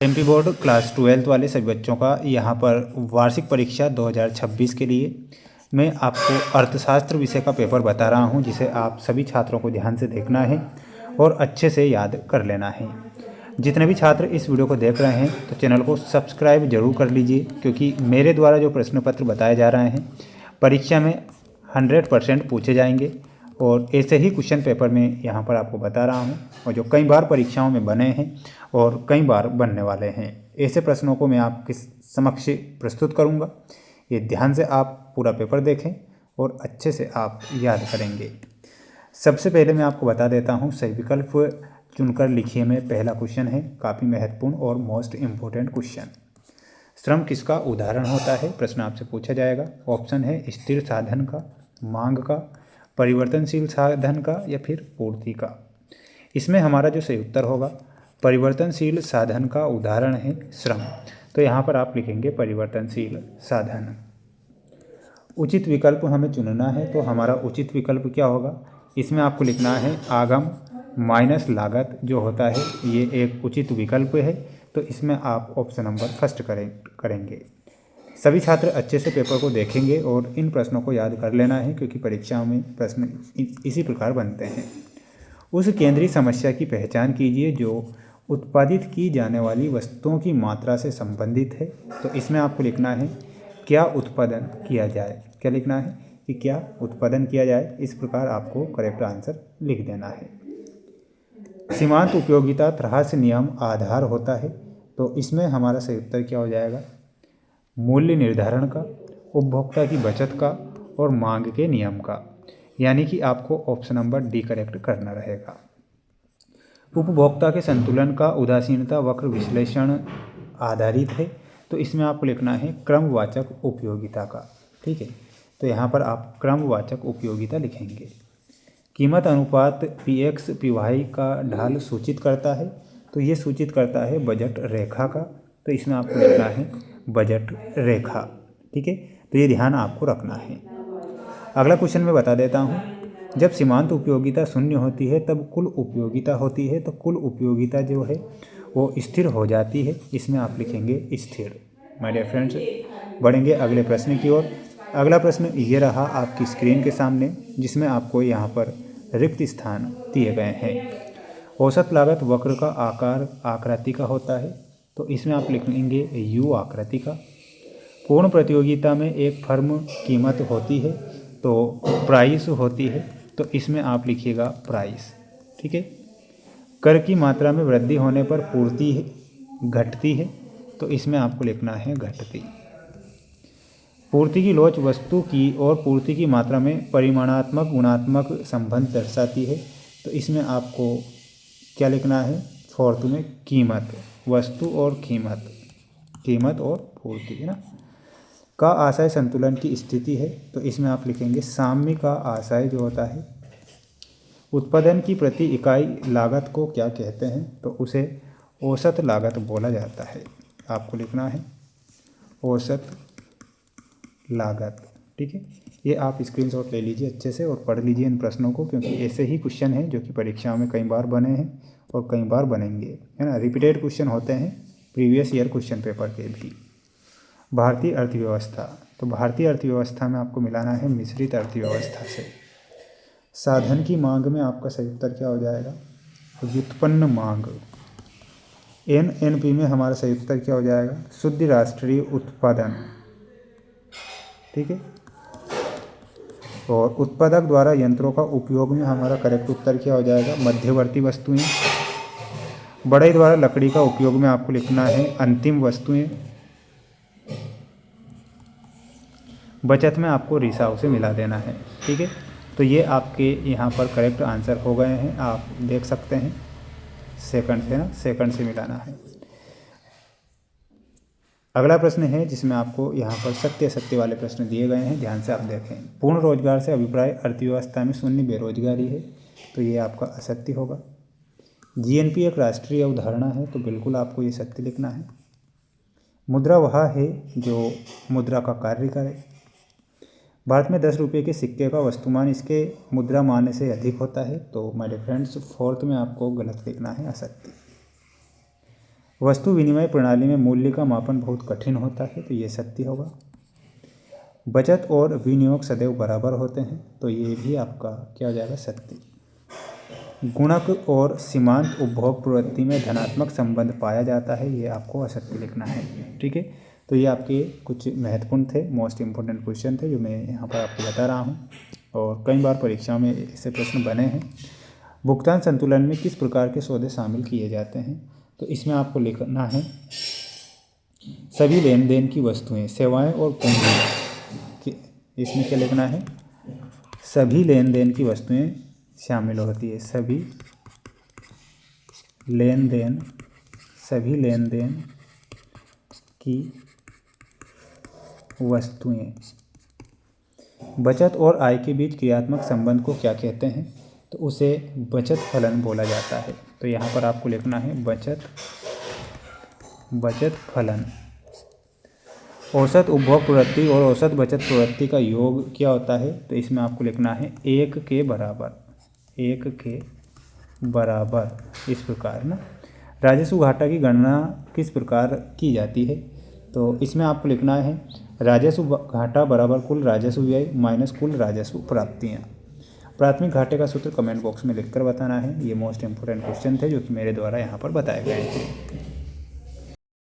MP board class 12 वाले सभी बच्चों का यहाँ पर वार्षिक परीक्षा 2026 के लिए मैं आपको अर्थशास्त्र विषय का पेपर बता रहा हूँ, जिसे आप सभी छात्रों को ध्यान से देखना है और अच्छे से याद कर लेना है। जितने भी छात्र इस वीडियो को देख रहे हैं तो चैनल को सब्सक्राइब जरूर कर लीजिए, क्योंकि मेरे द्वारा जो प्रश्न पत्र बताए जा रहे हैं परीक्षा में 100% पूछे जाएंगे और ऐसे ही क्वेश्चन पेपर में यहाँ पर आपको बता रहा हूँ, और जो कई बार परीक्षाओं में बने हैं और कई बार बनने वाले हैं। ऐसे प्रश्नों को मैं आपके समक्ष प्रस्तुत करूँगा। ये ध्यान से आप पूरा पेपर देखें और अच्छे से आप याद करेंगे। सबसे पहले मैं आपको बता देता हूँ, सही विकल्प चुनकर लिखिए में पहला क्वेश्चन है, काफ़ी महत्वपूर्ण और मोस्ट इम्पोर्टेंट क्वेश्चन। श्रम किसका उदाहरण होता है, प्रश्न आपसे पूछा जाएगा। ऑप्शन है स्थिर साधन का, मांग का, परिवर्तनशील साधन का या फिर पूर्ति का। इसमें हमारा जो सही उत्तर होगा, परिवर्तनशील साधन का उदाहरण है श्रम। तो यहाँ पर आप लिखेंगे परिवर्तनशील साधन। उचित विकल्प हमें चुनना है, तो हमारा उचित विकल्प क्या होगा, इसमें आपको लिखना है आगम माइनस लागत जो होता है, ये एक उचित विकल्प है। तो इसमें आप ऑप्शन नंबर फर्स्ट करेंगे। सभी छात्र अच्छे से पेपर को देखेंगे और इन प्रश्नों को याद कर लेना है, क्योंकि परीक्षाओं में प्रश्न इसी प्रकार बनते हैं। उस केंद्रीय समस्या की पहचान कीजिए जो उत्पादित की जाने वाली वस्तुओं की मात्रा से संबंधित है। तो इसमें आपको लिखना है क्या उत्पादन किया जाए, क्या लिखना है कि क्या उत्पादन किया जाए। इस प्रकार आपको करेक्ट आंसर लिख देना है। सीमांत उपयोगिता त्रास नियम आधार होता है। तो इसमें हमारा सही उत्तर क्या हो जाएगा, मूल्य निर्धारण का, उपभोक्ता की बचत का और मांग के नियम का। यानी कि आपको ऑप्शन नंबर डी करेक्ट करना रहेगा। उपभोक्ता के संतुलन का उदासीनता वक्र विश्लेषण आधारित है। तो इसमें आपको लिखना है क्रमवाचक उपयोगिता का। ठीक है, तो यहाँ पर आप क्रमवाचक उपयोगिता लिखेंगे। कीमत अनुपात पीएक्स पीवाई का ढाल सूचित करता है। तो ये सूचित करता है बजट रेखा का। तो इसमें आपको लिखना है बजट रेखा। ठीक है, तो ये ध्यान आपको रखना है। अगला क्वेश्चन मैं बता देता हूँ, जब सीमांत उपयोगिता शून्य होती है तब कुल उपयोगिता होती है। तो कुल उपयोगिता जो है वो स्थिर हो जाती है। इसमें आप लिखेंगे स्थिर। माय डियर फ्रेंड्स, बढ़ेंगे अगले प्रश्न की ओर। अगला प्रश्न ये रहा आपकी स्क्रीन के सामने, जिसमें आपको यहाँ पर रिक्त स्थान दिए गए हैं। औसत लागत वक्र का आकार आकृति का होता है। तो इसमें आप लिखेंगे यू आकृति का। पूर्ण प्रतियोगिता में एक फर्म कीमत होती है तो प्राइस होती है। तो इसमें आप लिखिएगा प्राइस। ठीक है, कर की मात्रा में वृद्धि होने पर पूर्ति घटती है। तो इसमें आपको लिखना है घटती। पूर्ति की लोच वस्तु की और पूर्ति की मात्रा में परिमाणात्मक गुणात्मक संबंध दर्शाती है। तो इसमें आपको क्या लिखना है, फोर्थ में कीमत, वस्तु और कीमत, कीमत और पूर्ति है ना, का आशय संतुलन की स्थिति है। तो इसमें आप लिखेंगे साम्य का आशय जो होता है। उत्पादन की प्रति इकाई लागत को क्या कहते हैं, तो उसे औसत लागत बोला जाता है। आपको लिखना है औसत लागत। ठीक है, ये आप स्क्रीनशॉट ले लीजिए अच्छे से और पढ़ लीजिए इन प्रश्नों को, क्योंकि ऐसे ही क्वेश्चन हैं जो कि परीक्षाओं में कई बार बने हैं और कई बार बनेंगे, है ना। रिपीटेड क्वेश्चन होते हैं प्रीवियस ईयर क्वेश्चन पेपर के भी। भारतीय अर्थव्यवस्था, तो भारतीय अर्थव्यवस्था में आपको मिलाना है मिश्रित अर्थव्यवस्था से। साधन की मांग में आपका सही उत्तर क्या हो जाएगा, व्युत्पन्न मांग। एनएनपी में हमारा सही उत्तर क्या हो जाएगा, शुद्ध राष्ट्रीय उत्पादन। ठीक है, और उत्पादक द्वारा यंत्रों का उपयोग में हमारा करेक्ट उत्तर क्या हो जाएगा, मध्यवर्ती वस्तुएं। बढ़ई द्वारा लकड़ी का उपयोग में आपको लिखना है अंतिम वस्तुएं। बचत में आपको रिसाव से मिला देना है। ठीक है, तो ये आपके यहाँ पर करेक्ट आंसर हो गए हैं, आप देख सकते हैं। सेकंड से ना, सेकंड से मिलाना है। अगला प्रश्न है जिसमें आपको यहाँ पर सत्य सत्य वाले प्रश्न दिए गए हैं, ध्यान से आप देखें। पूर्ण रोजगार से अभिप्राय अर्थव्यवस्था में शून्य बेरोजगारी है। तो ये आपका असत्य होगा। जीएनपी एक राष्ट्रीय अवधारणा है। तो बिल्कुल आपको ये सत्य लिखना है। मुद्रा वह है जो मुद्रा का कार्य करे। भारत में 10 रुपये के सिक्के का वस्तुमान इसके मुद्रा मान से अधिक होता है। तो माय डियर फ्रेंड्स, फोर्थ में आपको गलत लिखना है, असत्य। वस्तु विनिमय प्रणाली में मूल्य का मापन बहुत कठिन होता है, तो ये सत्य होगा। बचत और विनियोग सदैव बराबर होते हैं, तो ये भी आपका क्या हो जाएगा, सत्य। गुणक और सीमांत उपभोग प्रवृत्ति में धनात्मक संबंध पाया जाता है, ये आपको असत्य लिखना है। ठीक है, तो ये आपके कुछ महत्वपूर्ण थे, मोस्ट इम्पोर्टेंट क्वेश्चन थे जो मैं यहाँ पर आपको बता रहा हूँ, और कई बार परीक्षा में ऐसे प्रश्न बने हैं। भुगतान संतुलन में किस प्रकार के सौदे शामिल किए जाते हैं, तो इसमें आपको लिखना है सभी लेन देन की वस्तुएं, सेवाएं और पूंजी। इसमें क्या लिखना है, सभी लेन देन की वस्तुएं शामिल होती है, सभी लेन देन की वस्तुएं। बचत और आय के बीच क्रियात्मक संबंध को क्या कहते हैं, तो उसे बचत फलन बोला जाता है। तो यहाँ पर आपको लिखना है बचत फलन। औसत उपभोग प्रवृत्ति और औसत बचत प्रवृत्ति का योग क्या होता है, तो इसमें आपको लिखना है 1 के बराबर, इस प्रकार ना। राजस्व घाटा की गणना किस प्रकार की जाती है, तो इसमें आपको लिखना है राजस्व घाटा बराबर कुल राजस्व व्यय माइनस कुल राजस्व प्राप्तियाँ। प्राथमिक घाटे का सूत्र कमेंट बॉक्स में लिखकर बताना है। ये मोस्ट इम्पोर्टेंट क्वेश्चन थे जो कि मेरे द्वारा यहाँ पर बताए गए थे।